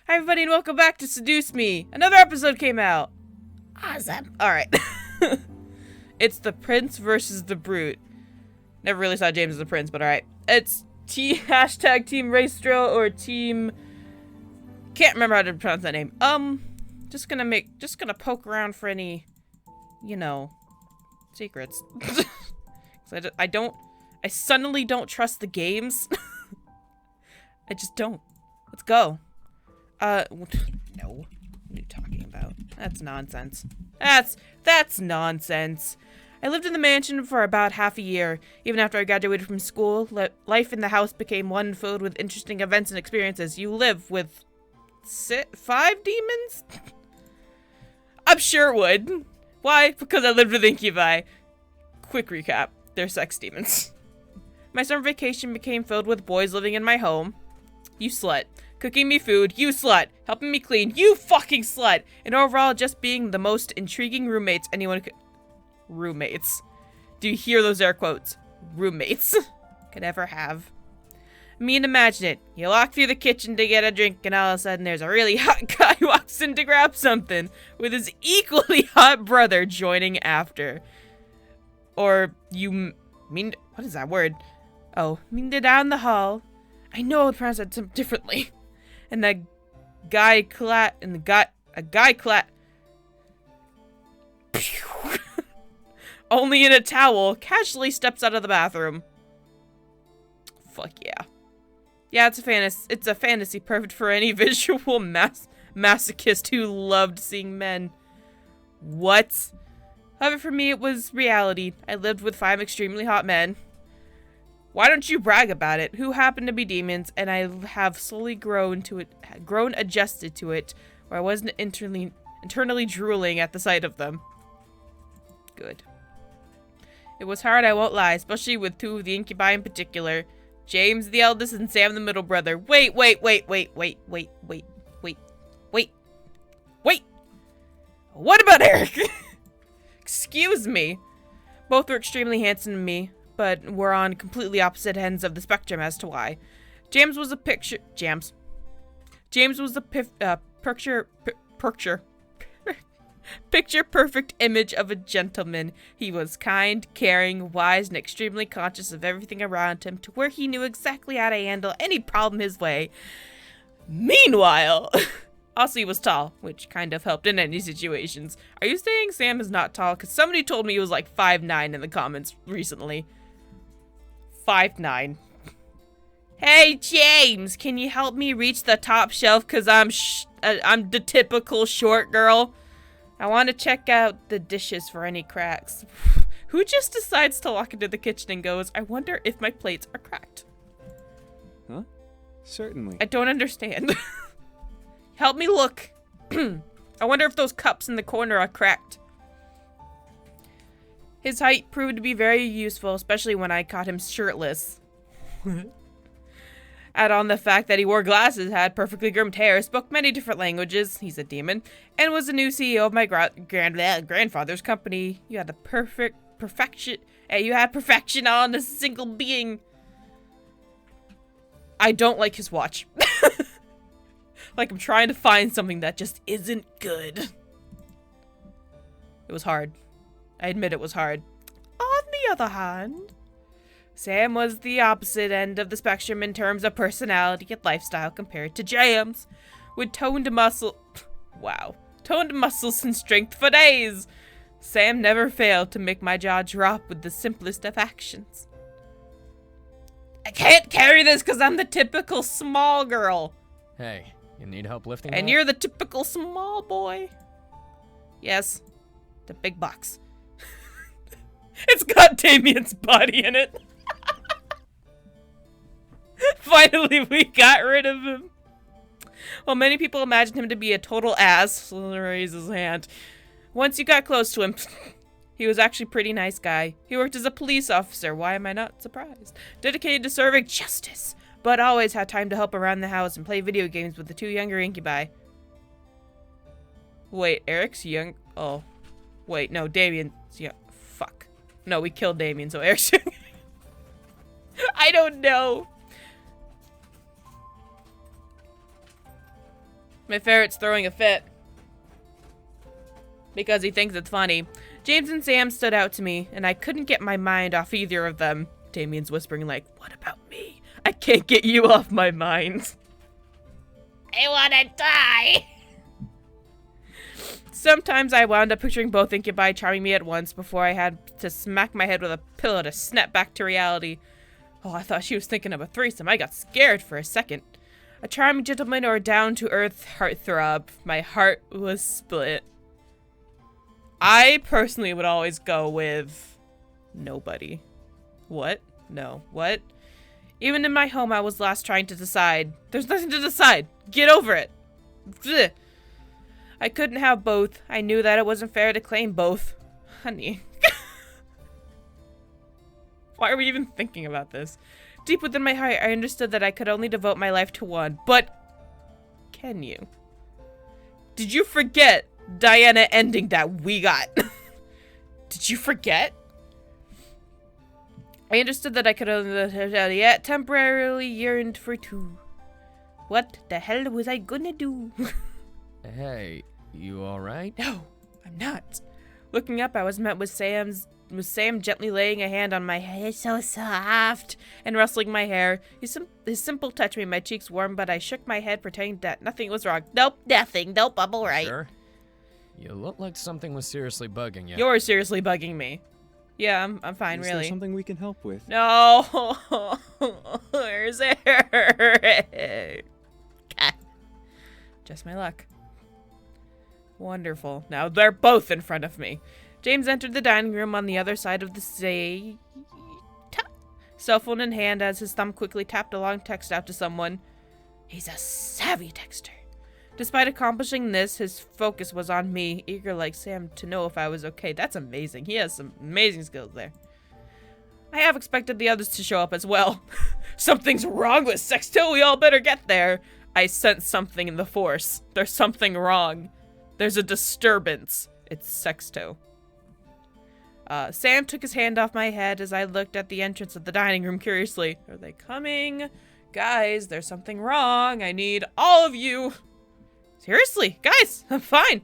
Hi everybody and welcome back to Seduce Me. Another episode came out. Awesome. Alright. It's the Prince versus the Brute. Never really saw James as the Prince, but alright. It's hashtag Team Race Drill or Team... Can't remember how to pronounce that name. Just gonna poke around for any, you know, secrets. I suddenly don't trust the games. I just don't. Let's go. No. What are you talking about? That's nonsense. That's nonsense. I lived in the mansion for about half a year. Even after I graduated from school, life in the house became one filled with interesting events and experiences. You live with 5 demons? I'm sure it would. Why? Because I lived with incubi. Quick recap. They're sex demons. My summer vacation became filled with boys living in my home. You slut. Cooking me food, you slut. Helping me clean, you fucking slut. And overall, just being the most intriguing roommates anyone could... Roommates. Do you hear those air quotes? Roommates. Could ever have. I mean, imagine it. You walk through the kitchen to get a drink, and all of a sudden there's a really hot guy who walks in to grab something, with his equally hot brother joining after. Or you mean... What is that word? Oh, mean down the hall. I know I would pronounce that something differently. And that guy only in a towel, casually steps out of the bathroom. Fuck yeah. Yeah, it's a fantasy perfect for any visual masochist who loved seeing men. What? However, for me, it was reality. I lived with 5 extremely hot men. Why don't you brag about it? Who happen to be demons, and I have slowly grown adjusted to it, where I wasn't internally drooling at the sight of them. Good. It was hard, I won't lie, especially with 2 of the incubi in particular. James the eldest and Sam the middle brother. Wait. What about Eric? Excuse me. Both were extremely handsome to me, but were on completely opposite ends of the spectrum as to why. James was a picture perfect image of a gentleman. He was kind, caring, wise, and extremely conscious of everything around him, to where he knew exactly how to handle any problem his way. Meanwhile, also he was tall, which kind of helped in any situations. Are you saying Sam is not tall? Because somebody told me he was like 5'9" in the comments recently. 5'9". Hey James, can you help me reach the top shelf? Cause I'm the typical short girl. I want to check out the dishes for any cracks. Who just decides to walk into the kitchen and goes, I wonder if my plates are cracked? Huh? Certainly. I don't understand. Help me look. I wonder if those cups in the corner are cracked. His height proved to be very useful, especially when I caught him shirtless. Add on the fact that he wore glasses, had perfectly groomed hair, spoke many different languages, he's a demon, and was the new CEO of my grandfather's company. You had perfection on a single being. I don't like his watch. Like I'm trying to find something that just isn't good. It was hard. I admit it was hard. On the other hand, Sam was the opposite end of the spectrum in terms of personality and lifestyle compared to James, with toned muscles and strength for days. Sam never failed to make my jaw drop with the simplest of actions. I can't carry this because I'm the typical small girl. Hey, you need help lifting And that? you're the typical small boy. Yes, the big box. It's got Damien's body in it. Finally, we got rid of him. While many people imagined him to be a total ass, raise his hand. Once you got close to him, he was actually a pretty nice guy. He worked as a police officer. Why am I not surprised? Dedicated to serving justice, but always had time to help around the house and play video games with the 2 younger incubi. Wait, Eric's young? Oh. Wait, no, Damien's young. Fuck. No, we killed Damien, so Eric's young. I don't know. My ferret's throwing a fit. Because he thinks it's funny. James and Sam stood out to me, and I couldn't get my mind off either of them. Damien's whispering like, what about me? I can't get you off my mind. I wanna die! Sometimes I wound up picturing both incubi charming me at once before I had to smack my head with a pillow to snap back to reality. Oh, I thought she was thinking of a threesome. I got scared for a second. A charming gentleman or a down-to-earth heartthrob. My heart was split. I personally would always go with nobody. What? No. What? Even in my home, I was last trying to decide. There's nothing to decide. Get over it. Blech. I couldn't have both. I knew that it wasn't fair to claim both. Honey. Why are we even thinking about this? Deep within my heart, I understood that I could only devote my life to one. But can you? Did you forget Diana ending that we got? Did you forget? I understood that I could only yet temporarily yearned for two. What the hell was I gonna do? Hey, you alright? No, I'm not. Looking up, I was met with Sam gently laying a hand on my head, so soft, and rustling my hair. His simple touch made my cheeks warm, but I shook my head, pretending that nothing was wrong. Nope, nothing. Nope, I'm alright. Sure. You look like something was seriously bugging you. You're seriously bugging me. Yeah, I'm fine, Is really. there something we can help with? No, where's Eric? Just my luck. Wonderful. Now they're both in front of me. James entered the dining room on the other side of the stage. Cell phone in hand as his thumb quickly tapped a long text out to someone. He's a savvy texter. Despite accomplishing this, his focus was on me, eager like Sam to know if I was okay. That's amazing. He has some amazing skills there. I have expected the others to show up as well. Something's wrong with Sexto. We all better get there. I sense something in the force. There's something wrong. There's a disturbance. It's Sexto. Sam took his hand off my head as I looked at the entrance of the dining room curiously. Are they coming? Guys, there's something wrong. I need all of you. Seriously, guys, I'm fine.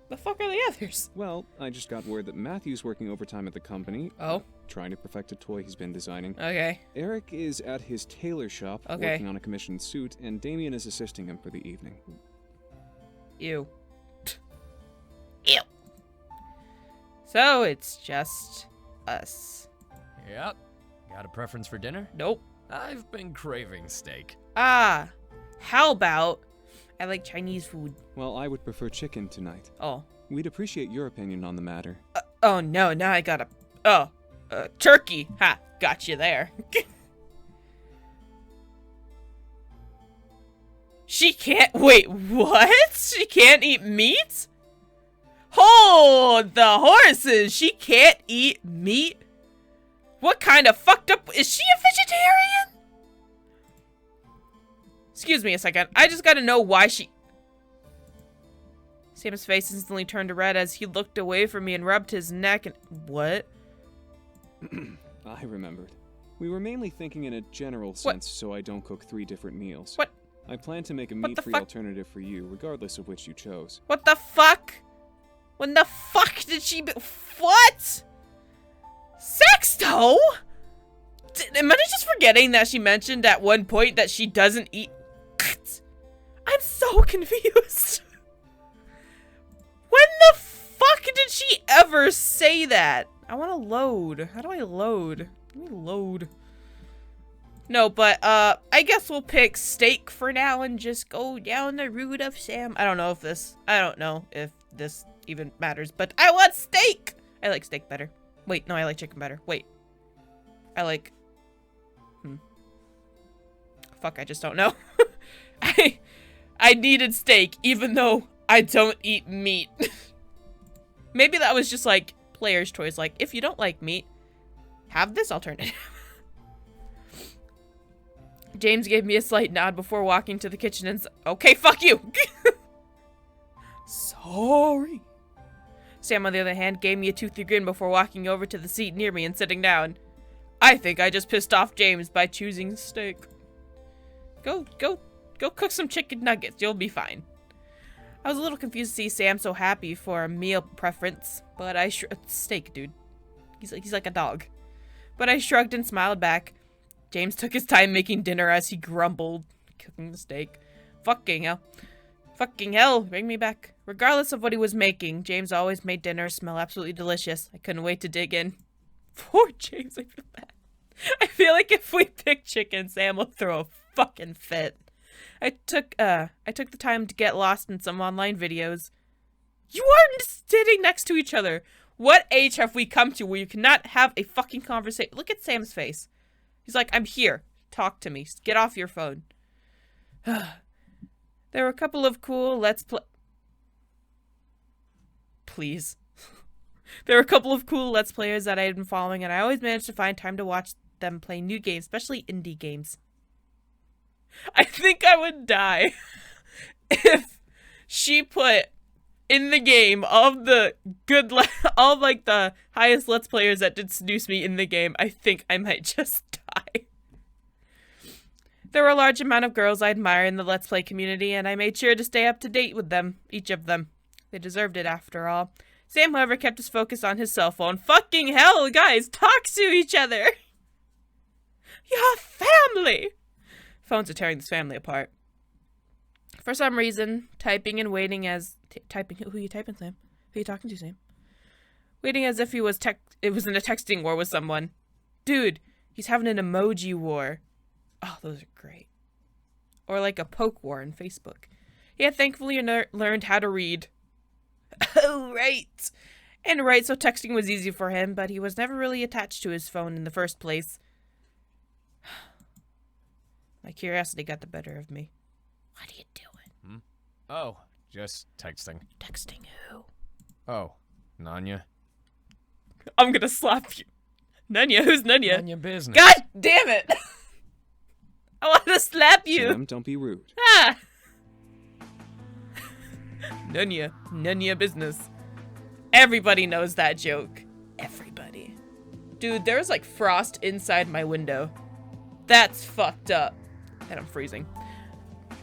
The fuck are the others? Well, I just got word that Matthew's working overtime at the company. Oh. Trying to perfect a toy he's been designing. Okay. Eric is at his tailor shop working on a commissioned suit, and Damien is assisting him for the evening. Ew. Ew. So it's just us. Yep. Got a preference for dinner? Nope. I've been craving steak. Ah. How about I like Chinese food? Well, I would prefer chicken tonight. Oh. We'd appreciate your opinion on the matter. Oh no, now I gotta... Oh. Turkey. Ha. Got you there. She can't... Wait, what? She can't eat meat? Hold the horses. She can't eat meat? What kind of fucked up... Is she a vegetarian? Excuse me a second. I just gotta know why she... Sam's face instantly turned red as he looked away from me and rubbed his neck and... What? I remembered. We were mainly thinking in a general sense, so I don't cook 3 different meals. What? I plan to make a What the meat-free fuck? alternative for you, regardless of which you chose. What the fuck? When the fuck did she be... What? Sexto? Am I just forgetting that she mentioned at one point that she doesn't eat... I'm so confused. When the fuck did she ever say that? I want to load. How do I load? Let me load. No, but, I guess we'll pick steak for now and just go down the route of Sam. I don't know if this even matters, but I want steak! I like steak better. Wait, no, I like chicken better. Wait. I like... Fuck, I just don't know. I needed steak, even though I don't eat meat. Maybe that was just, like, player's choice. Like, if you don't like meat, have this alternative. James gave me a slight nod before walking to the kitchen and okay, fuck you! Sorry. Sam, on the other hand, gave me a toothy grin before walking over to the seat near me and sitting down. I think I just pissed off James by choosing steak. Go cook some chicken nuggets. You'll be fine. I was a little confused to see Sam so happy for a meal preference, but steak, dude. He's like a dog. But I shrugged and smiled back. James took his time making dinner as he grumbled, cooking the steak. Fucking hell. Fucking hell, bring me back. Regardless of what he was making, James always made dinner smell absolutely delicious. I couldn't wait to dig in. Poor James, I feel bad. I feel like if we pick chicken, Sam will throw a fucking fit. I took the time to get lost in some online videos. You are sitting next to each other. What age have we come to where you cannot have a fucking conversation? Look at Sam's face. He's like, I'm here. Talk to me. Get off your phone. There were a couple of cool Please. There were a couple of cool Let's Players that I had been following, and I always managed to find time to watch them play new games, especially indie games. I think I would die if she put in the game all of the all of like the highest Let's Players that did seduce me in the game. I think I might just die. There were a large amount of girls I admire in the Let's Play community, and I made sure to stay up to date with them, each of them. They deserved it after all. Sam, however, kept his focus on his cell phone. Fucking hell, guys, talk to each other. Your family. Phones are tearing this family apart. For some reason, typing and waiting as who are you typing, Sam? Who are you talking to, Sam? Waiting as if it was in a texting war with someone. Dude, he's having an emoji war. Oh, those are great. Or like a poke war on Facebook. He had thankfully learned how to read. Oh, right. And write, so texting was easy for him, but he was never really attached to his phone in the first place. My curiosity got the better of me. What are you doing? Oh, just texting. Texting who? Oh, Nanya. I'm gonna slap you. Nanya? Who's Nanya? Nanya business. God damn it! I want to slap you! Sam, don't be rude. Ah! Nanya business. Everybody knows that joke. Everybody. Dude, there's like frost inside my window. That's fucked up. And I'm freezing.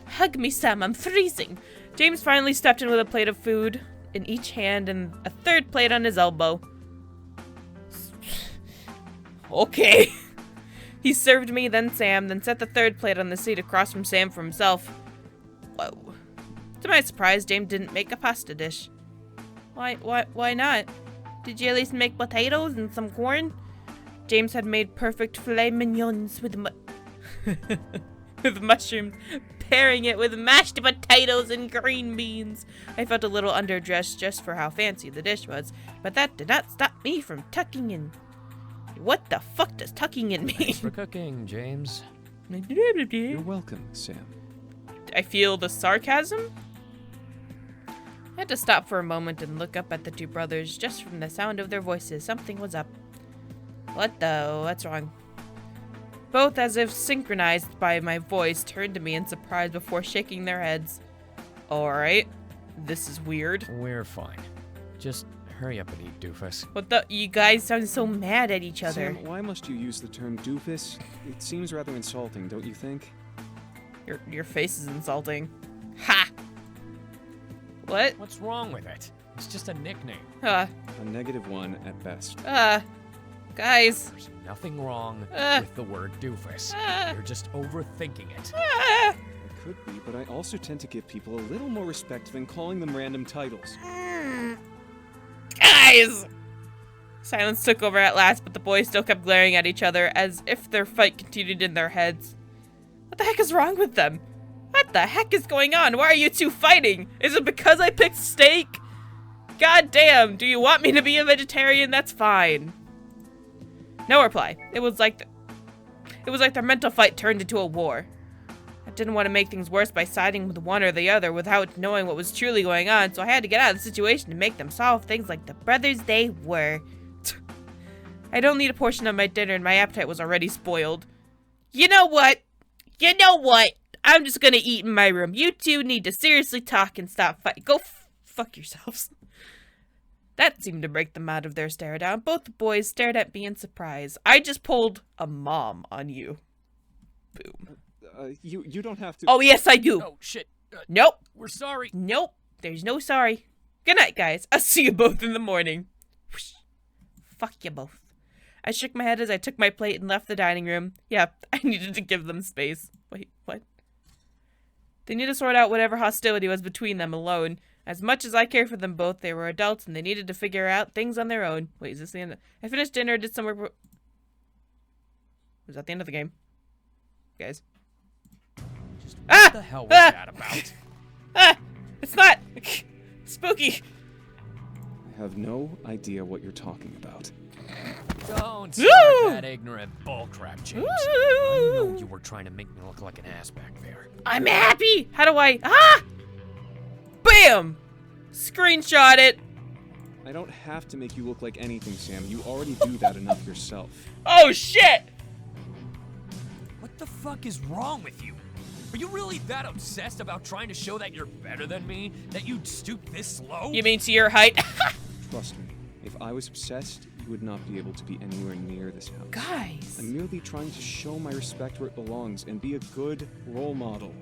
Hug me, Sam, I'm freezing. James finally stepped in with a plate of food in each hand and a third plate on his elbow. Okay. He served me, then Sam, then set the third plate on the seat across from Sam for himself. Whoa. To my surprise, James didn't make a pasta dish. Why not? Did you at least make potatoes and some corn? James had made perfect filet mignons with with mushrooms, pairing it with mashed potatoes and green beans. I felt a little underdressed just for how fancy the dish was, but that did not stop me from tucking in. What the fuck does tucking in mean? Thanks for cooking, James. You're welcome, Sam. I feel the sarcasm. I had to stop for a moment and look up at the two brothers. Just from the sound of their voices, something was up. What though? What's wrong? Both, as if synchronized by my voice, turned to me in surprise before shaking their heads. Alright. This is weird. We're fine. Just hurry up and eat, doofus. What the? You guys sound so mad at each other. Sam, why must you use the term doofus? It seems rather insulting, don't you think? Your face is insulting. Ha! What? What's wrong with it? It's just a nickname. A -1 at best. Guys. There's nothing wrong with the word doofus. You're just overthinking it. It could be, but I also tend to give people a little more respect than calling them random titles. Guys! Silence took over at last, but the boys still kept glaring at each other as if their fight continued in their heads. What the heck is wrong with them? What the heck is going on? Why are you two fighting? Is it because I picked steak? God damn, do you want me to be a vegetarian? That's fine. No reply. It was like their mental fight turned into a war. I didn't want to make things worse by siding with one or the other without knowing what was truly going on, so I had to get out of the situation to make them solve things like the brothers they were. I'd only eat a portion of my dinner and my appetite was already spoiled. You know what? I'm just gonna eat in my room. You two need to seriously talk and stop fighting. Go fuck yourselves. That seemed to break them out of their stare down. Both the boys stared at me in surprise. I just pulled a mom on you. Boom. You don't have to. Oh, yes, I do. Oh, shit. Nope. We're sorry. Nope. There's no sorry. Good night, guys. I'll see you both in the morning. Whoosh. Fuck you both. I shook my head as I took my plate and left the dining room. Yep, I needed to give them space. Wait, what? They need to sort out whatever hostility was between them alone. As much as I care for them both, they were adults and they needed to figure out things on their own. Wait, is this the end? I finished dinner, did some work. Was that the end of the game? Guys. What the hell was that about? It's not spooky. I have no idea what you're talking about. Don't start that ignorant bullcrap, James. I know you were trying to make me look like an ass back there. I'm happy. How do I? Bam! Screenshot it. I don't have to make you look like anything, Sam. You already do that enough yourself. Oh shit! What the fuck is wrong with you? Are you really that obsessed about trying to show that you're better than me? That you'd stoop this low? You mean to your height? Trust me, if I was obsessed, you would not be able to be anywhere near this house. Guys. I'm merely trying to show my respect where it belongs and be a good role model.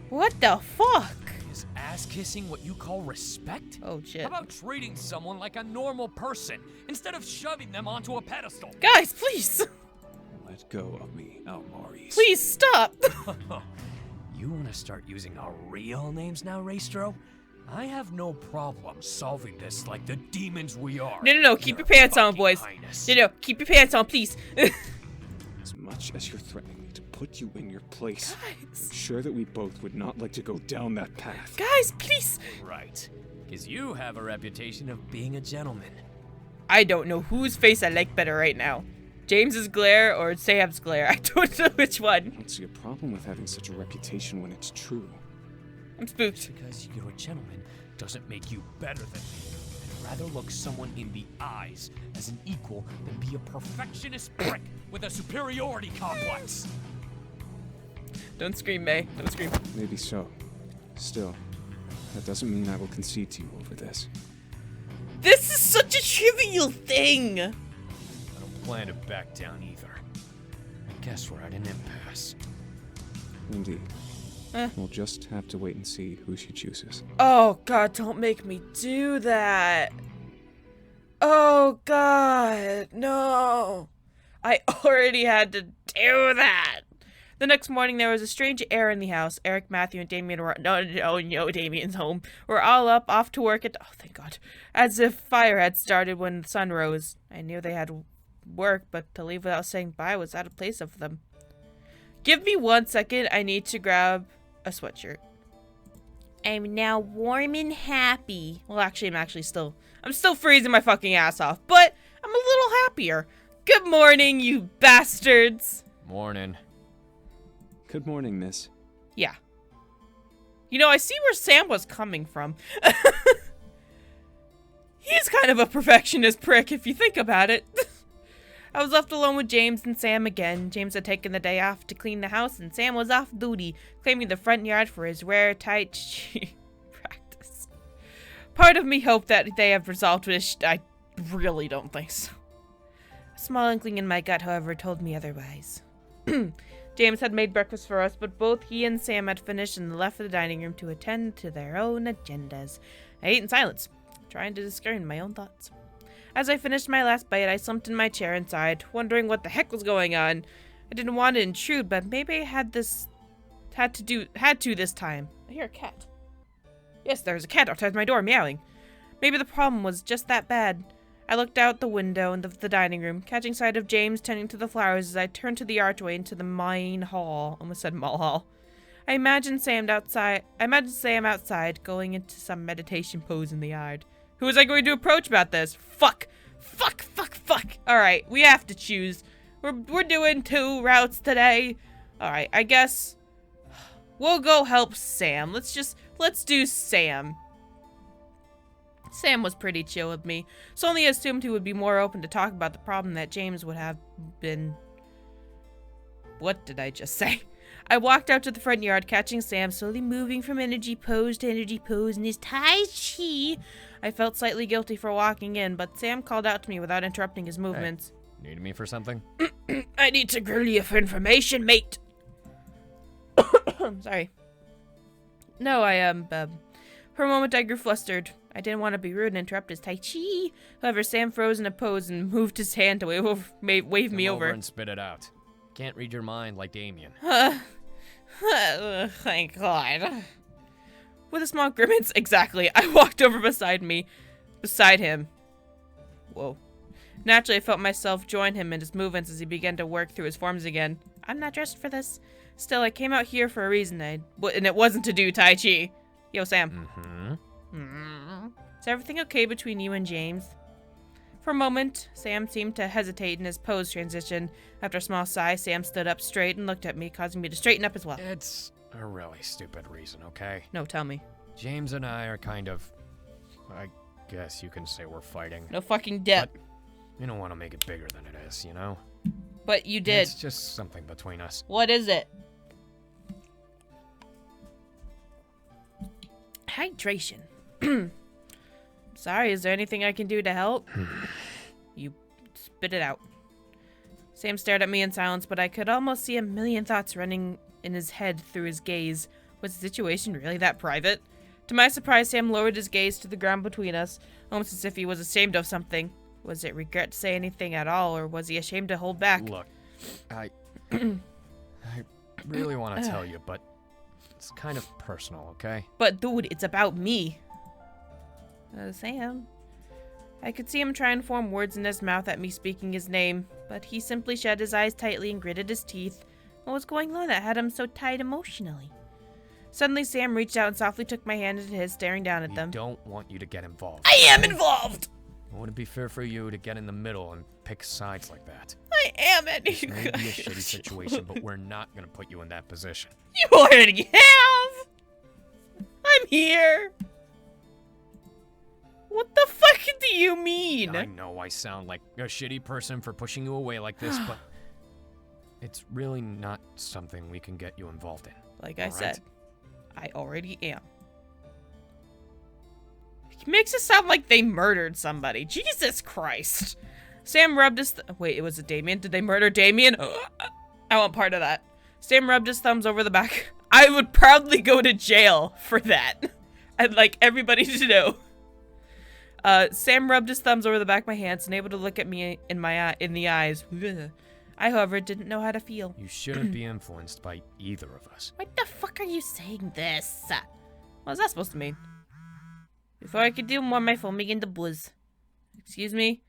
What the fuck? Is ass kissing what you call respect? Oh shit. How about treating someone like a normal person instead of shoving them onto a pedestal? Guys, please. Let go of me, Almaris. Please stop. You want to start using our real names now, Raestro? I have no problem solving this like the demons we are. No. Keep your pants on, boys. No. Keep your pants on, please. As much as you're threatening me to put you in your place, Guys. I'm sure that we both would not like to go down that path. Guys, please. Right. Because you have a reputation of being a gentleman. I don't know whose face I like better right now. James's glare or Sam's glare. I don't know which I one. don't see a problem with having such a reputation when it's true. I'm spooked. Just because you're a gentleman doesn't make you better than me. I'd rather look someone in the eyes as an equal than be a perfectionist prick with a superiority complex. Don't scream, May. Don't scream. Maybe so. Still, that doesn't mean I will concede to you over this. This is such a trivial thing. I don't plan to back down either. I guess we're at an impasse. Indeed. We'll just have to wait and see who she chooses. Oh god, don't make me do that. Oh god, no. I already had to do that. The next morning there was a strange air in the house. Eric, Matthew, and Damien were no, Damien's home. We're all up, off to work at thank god. As if fire had started when the sun rose. I knew they had work, but to leave without saying bye was out of place of them. Give me 1 second, I need to grab a sweatshirt. I'm now warm and happy. Well, actually, I'm still freezing my fucking ass off, but I'm a little happier. Good morning, you bastards. Morning. Good morning, miss. Yeah. You know, I see where Sam was coming from. He's kind of a perfectionist prick if you think about it. I was left alone with James and Sam again. James had taken the day off to clean the house, and Sam was off duty, claiming the front yard for his rare Tai Chi practice. Part of me hoped that they have resolved this. I really don't think so. A small inkling in my gut, however, told me otherwise. James had made breakfast for us, but both he and Sam had finished and left the dining room to attend to their own agendas. I ate in silence, trying to discern my own thoughts. As I finished my last bite, I slumped in my chair and sighed, wondering what the heck was going on. I didn't want to intrude, but maybe I had to this time. I hear a cat. Yes, there's a cat outside my door meowing. Maybe the problem was just that bad. I looked out the window of the dining room, catching sight of James tending to the flowers as I turned to the archway into the main hall. Almost said mall hall. I imagined Sam outside, going into some meditation pose in the yard. Who was I going to approach about this? Fuck. Alright, we have to choose. We're doing 2 routes today. Alright, I guess we'll go help Sam. Let's do Sam. Sam was pretty chill with me, so only assumed he would be more open to talk about the problem that James would have been. What did I just say? I walked out to the front yard, catching Sam slowly moving from energy pose to energy pose in his Tai Chi. I felt slightly guilty for walking in, but Sam called out to me without interrupting his movements. Hey, need me for something? I need to grill you for information, mate. Sorry. No, For a moment, I grew flustered. I didn't want to be rude and interrupt his Tai Chi. However, Sam froze in a pose and moved his hand to wave me Come over. and spit it out. Can't read your mind like Damien. Thank God. With a small grimace, exactly, I walked over beside him. Whoa. Naturally, I felt myself join him in his movements as he began to work through his forms again. I'm not dressed for this. Still, I came out here for a reason, and it wasn't to do Tai Chi. Yo, Sam. Is everything okay between you and James? For a moment, Sam seemed to hesitate in his pose transition. After a small sigh, Sam stood up straight and looked at me, causing me to straighten up as well. It's a really stupid reason, okay? No, tell me. James and I are kind of... I guess you can say we're fighting. No fucking dip. But you don't want to make it bigger than it is, you know? But you did. It's just something between us. What is it? Hydration. Sorry, is there anything I can do to help? You spit it out. Sam stared at me in silence, but I could almost see a million thoughts running in his head through his gaze. Was the situation really that private? To my surprise, Sam lowered his gaze to the ground between us, almost as if he was ashamed of something. Was it regret to say anything at all, or was he ashamed to hold back? Look, I really want to tell you, but it's kind of personal, okay? But dude, it's about me. Sam. I could see him try and form words in his mouth at me speaking his name, but he simply shut his eyes tightly and gritted his teeth. What was going on that had him so tight emotionally? Suddenly, Sam reached out and softly took my hand into his, staring down at them. I don't want you to get involved. I am involved! It wouldn't be fair for you to get in the middle and pick sides like that. I am it. This may be a shitty situation, but we're not going to put you in that position. You already have! I'm here! What the fuck do you mean? I know I sound like a shitty person for pushing you away like this, but it's really not something we can get you involved in. Like I All said, right? I already am. He makes it sound like they murdered somebody. Jesus Christ. Sam rubbed his... Wait, it was a Damien? Did they murder Damien? I want part of that. Sam rubbed his thumbs over the back. I would proudly go to jail for that. I'd like everybody to know. Sam rubbed his thumbs over the back of my hands, unable to look at me in the eyes. I, however, didn't know how to feel. You shouldn't be influenced by either of us. Why the fuck are you saying this? What is that supposed to mean? Before I could do more, my phone began to buzz. Excuse me?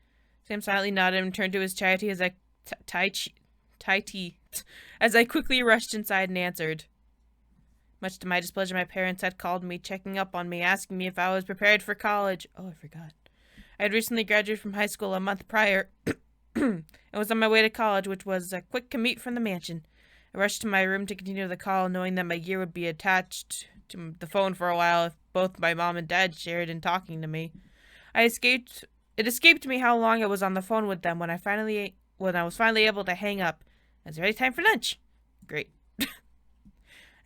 Sam silently nodded and turned to his chai tea as I quickly rushed inside and answered. Much to my displeasure, my parents had called me, checking up on me, asking me if I was prepared for college. Oh, I forgot. I had recently graduated from high school a month prior and was on my way to college, which was a quick commute from the mansion. I rushed to my room to continue the call, knowing that my gear would be attached to the phone for a while if both my mom and dad shared in talking to me. It escaped me how long I was on the phone with them when I was finally able to hang up. It's already time for lunch. Great.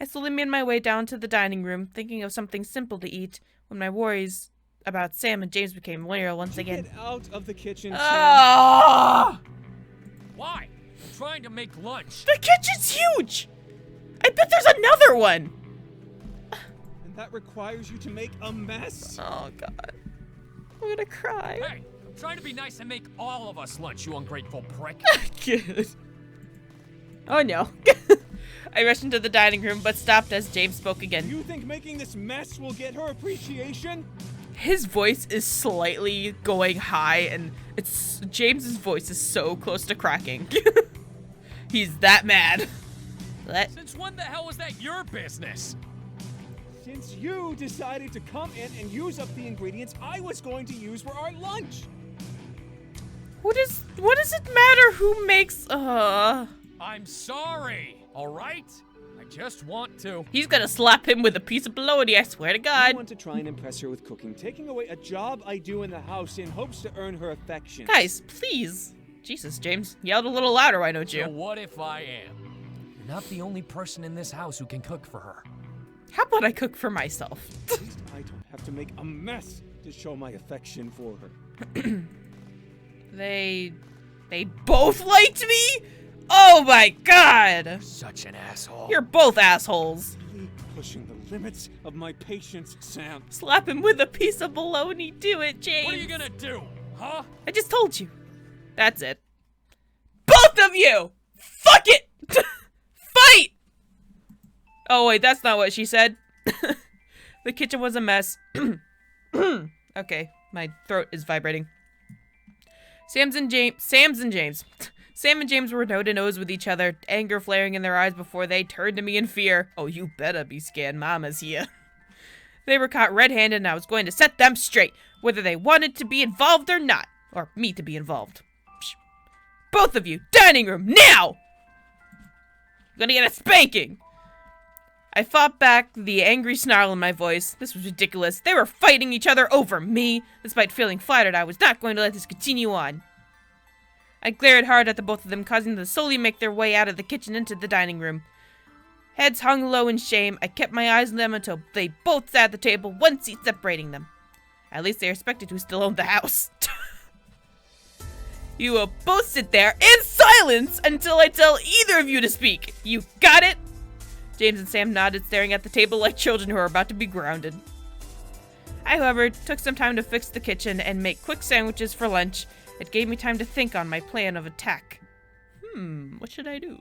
I slowly made my way down to the dining room, thinking of something simple to eat, when my worries about Sam and James became real once again. Get out of the kitchen, Sam. Ah! Why? I'm trying to make lunch. The kitchen's huge! I bet there's another one! And that requires you to make a mess? Oh, God. I'm gonna cry. Hey, I'm trying to be nice and make all of us lunch, you ungrateful prick. Good. Oh, no. I rushed into the dining room, but stopped as James spoke again. You think making this mess will get her appreciation? His voice is slightly going high, and James's voice is so close to cracking. He's that mad. Since when the hell was that your business? Since you decided to come in and use up the ingredients I was going to use for our lunch. What does it matter who makes, I'm sorry, alright? I just want to. He's gonna slap him with a piece of bologna, I swear to I God. want to try and impress her with cooking, taking away a job I do in the house in hopes to earn her affection. Guys, please. Jesus, James. Yelled a little louder, why don't you? So what if I am? You're not the only person in this house who can cook for her. How about I cook for myself? At least I don't have to make a mess to show my affection for her. They both liked me? Oh my God. Such an asshole. You're both assholes. Really pushing the limits of my patience, Sam. Slap him with a piece of bologna. Do it, James. What are you gonna do, huh? I just told you. That's it. Both of you! Fuck it! Fight! Oh, wait, that's not what she said. The kitchen was a mess. Okay, my throat is vibrating. Sam and James were toe to nose with each other, anger flaring in their eyes before they turned to me in fear. Oh, you better be scared, Mama's here. They were caught red-handed and I was going to set them straight, whether they wanted to be involved or not. Or me to be involved. Psh. Both of you, dining room, now! You're gonna get a spanking! I fought back the angry snarl in my voice. This was ridiculous. They were fighting each other over me. Despite feeling flattered, I was not going to let this continue on. I glared hard at the both of them, causing them to slowly make their way out of the kitchen into the dining room. Heads hung low in shame. I kept my eyes on them until they both sat at the table, one seat separating them. At least they respected who still owned the house. You will both sit there in silence until I tell either of you to speak. You got it? James and Sam nodded, staring at the table like children who are about to be grounded. I, however, took some time to fix the kitchen and make quick sandwiches for lunch. It gave me time to think on my plan of attack. What should I do?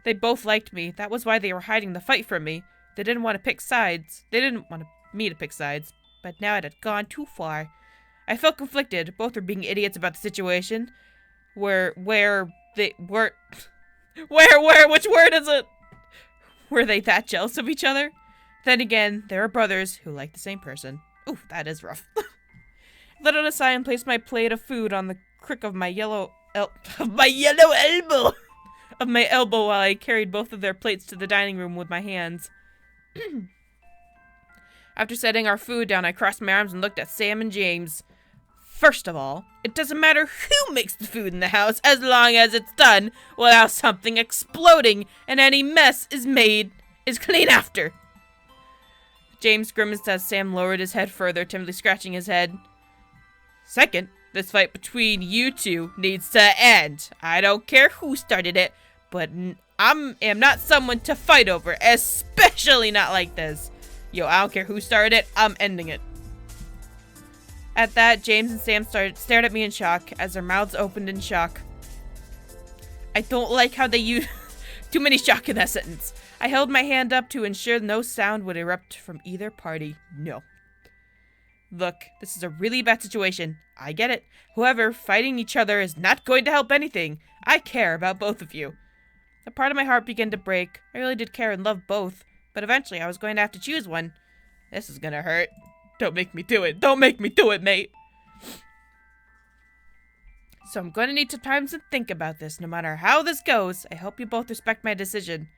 They both liked me. That was why they were hiding the fight from me. They didn't want to pick sides. They didn't want me to pick sides. But now it had gone too far. I felt conflicted. Both were being idiots about the situation. Which word is it? Were they that jealous of each other? Then again, they were brothers who liked the same person. Ooh, that is rough. I let out a sigh and placed my plate of food on the crick of my elbow while I carried both of their plates to the dining room with my hands. After setting our food down, I crossed my arms and looked at Sam and James. First of all, it doesn't matter who makes the food in the house as long as it's done without something exploding and any mess is clean after. James grimaced as Sam lowered his head further, timidly scratching his head. Second, this fight between you two needs to end. I don't care who started it, but I am not someone to fight over, especially not like this. Yo, I don't care who started it, I'm ending it. At that, James and Sam stared at me in shock as their mouths opened in shock. I don't like how they use too many shock in that sentence. I held my hand up to ensure no sound would erupt from either party. No. Look, this is a really bad situation. I get it. However, fighting each other is not going to help anything. I care about both of you. A part of my heart began to break. I really did care and love both, but eventually I was going to have to choose one. This is gonna hurt. Don't make me do it. Don't make me do it, mate. So I'm going to need some time to think about this. No matter how this goes, I hope you both respect my decision.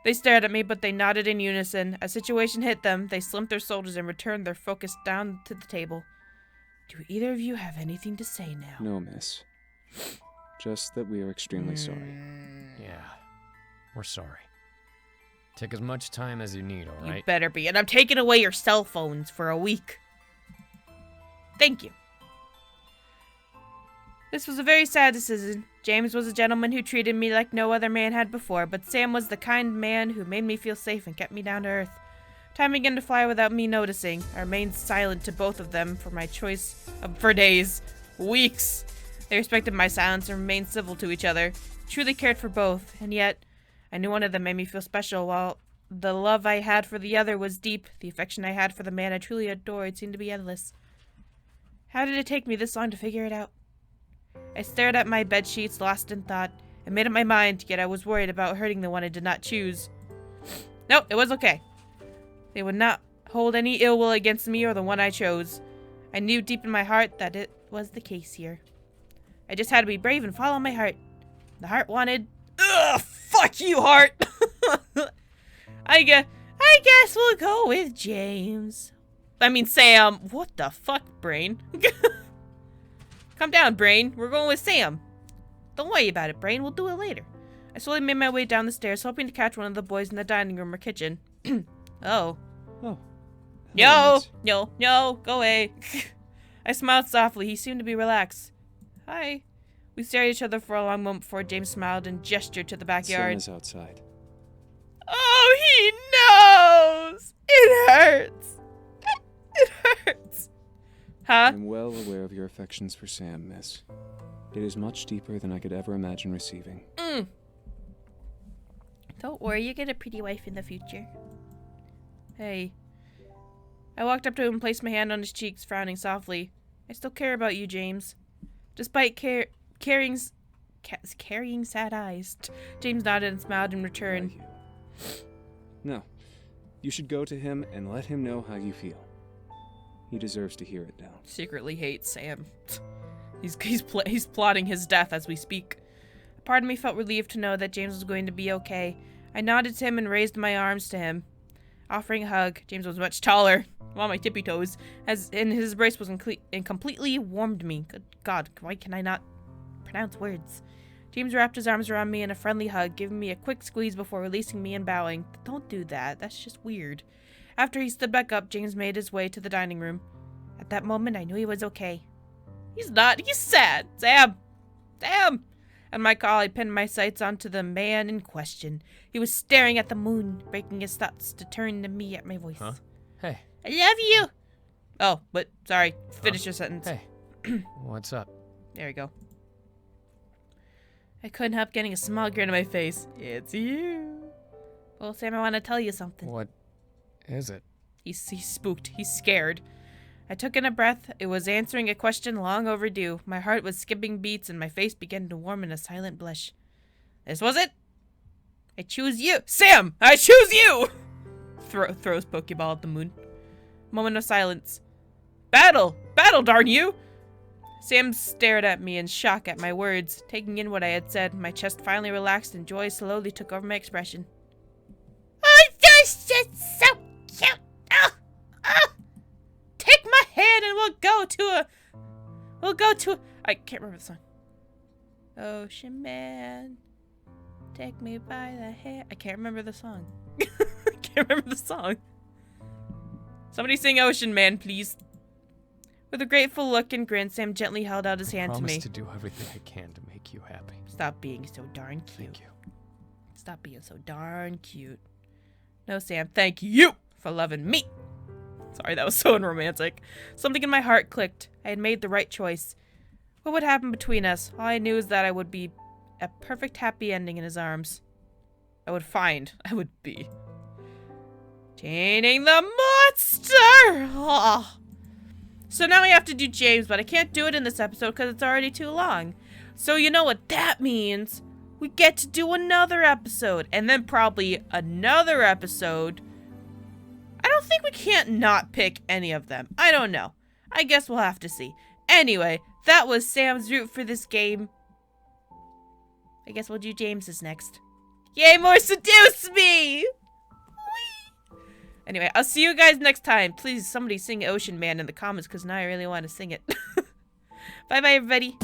They stared at me, but they nodded in unison. As situation hit them, they slumped their shoulders and returned their focus down to the table. Do either of you have anything to say now? No, miss. Just that we are extremely sorry. Yeah, we're sorry. Take as much time as you need, all right? You better be. And I'm taking away your cell phones for a week. Thank you. This was a very sad decision. James was a gentleman who treated me like no other man had before, but Sam was the kind man who made me feel safe and kept me down to earth. Time began to fly without me noticing. I remained silent to both of them for my choice for days, weeks. They respected my silence and remained civil to each other. Truly cared for both, and yet I knew one of them made me feel special. While the love I had for the other was deep, the affection I had for the man I truly adored seemed to be endless. How did it take me this long to figure it out? I stared at my bed sheets, lost in thought. I made up my mind, yet I was worried about hurting the one I did not choose. Nope, it was okay. They would not hold any ill will against me or the one I chose. I knew deep in my heart that it was the case here. I just had to be brave and follow my heart. The heart wanted... Ugh, fuck you, heart! I guess we'll go with James. I mean, Sam. What the fuck, Brain? Calm down, Brain. We're going with Sam. Don't worry about it, Brain. We'll do it later. I slowly made my way down the stairs, hoping to catch one of the boys in the dining room or kitchen. Oh. Oh. No, go away. I smiled softly. He seemed to be relaxed. Hi. We stared at each other for a long moment before James smiled and gestured to the backyard. Sam is outside. Oh, he nose! It hurts! It hurts! Huh? I'm well aware of your affections for Sam, miss. It is much deeper than I could ever imagine receiving. Don't worry, you get a pretty wife in the future. Hey. I walked up to him and placed my hand on his cheeks, frowning softly. I still care about you, James. Despite carrying sad eyes. James nodded and smiled in return. Thank you. No. You should go to him and let him know how you feel. He deserves to hear it now. Secretly hates Sam. He's plotting his death as we speak. A part of me felt relieved to know that James was going to be okay. I nodded to him and raised my arms to him, offering a hug. James was much taller. I'm on my tippy toes, and his embrace was completely warmed me. Good God, why can I not pronounce words? James wrapped his arms around me in a friendly hug, giving me a quick squeeze before releasing me and bowing. Don't do that. That's just weird. After he stood back up, James made his way to the dining room. At that moment, I knew he was okay. He's not. He's sad. Sam! Sam! On my call, I pinned my sights onto the man in question. He was staring at the moon, breaking his thoughts to turn to me at my voice. Huh? Hey. I love you! Oh, but sorry. Finish your sentence. Hey. What's up? There we go. I couldn't help getting a small grin on my face. It's you. Well, Sam, I want to tell you something. What is it? He's spooked. He's scared. I took in a breath. It was answering a question long overdue. My heart was skipping beats and my face began to warm in a silent blush. This was it? I choose you. Sam, I choose you! Throws Pokeball at the moon. Moment of silence. Battle! Battle, darn you! Sam stared at me in shock at my words. Taking in what I had said, my chest finally relaxed and joy slowly took over my expression. Oh, this is so cute! Take my hand and we'll go to a... I can't remember the song. Ocean Man, take me by the hand. I can't remember the song. I can't remember the song. Somebody sing Ocean Man, please. With a grateful look and grin, Sam gently held out his hand to me. Promise to do everything I can to make you happy. Stop being so darn cute. Thank you. Stop being so darn cute. No, Sam, thank you for loving me. Sorry, that was so unromantic. Something in my heart clicked. I had made the right choice. What would happen between us? All I knew is that I would be a perfect happy ending in his arms. I would be. Chaining the monster! Oh. So now I have to do James, but I can't do it in this episode because it's already too long. So you know what that means? We get to do another episode, and then probably another episode. I don't think we can't not pick any of them. I don't know. I guess we'll have to see. Anyway, that was Sam's route for this game. I guess we'll do James's next. Yay, more seduce me! Whee! Anyway, I'll see you guys next time. Please, somebody sing Ocean Man in the comments because now I really want to sing it. Bye-bye, everybody.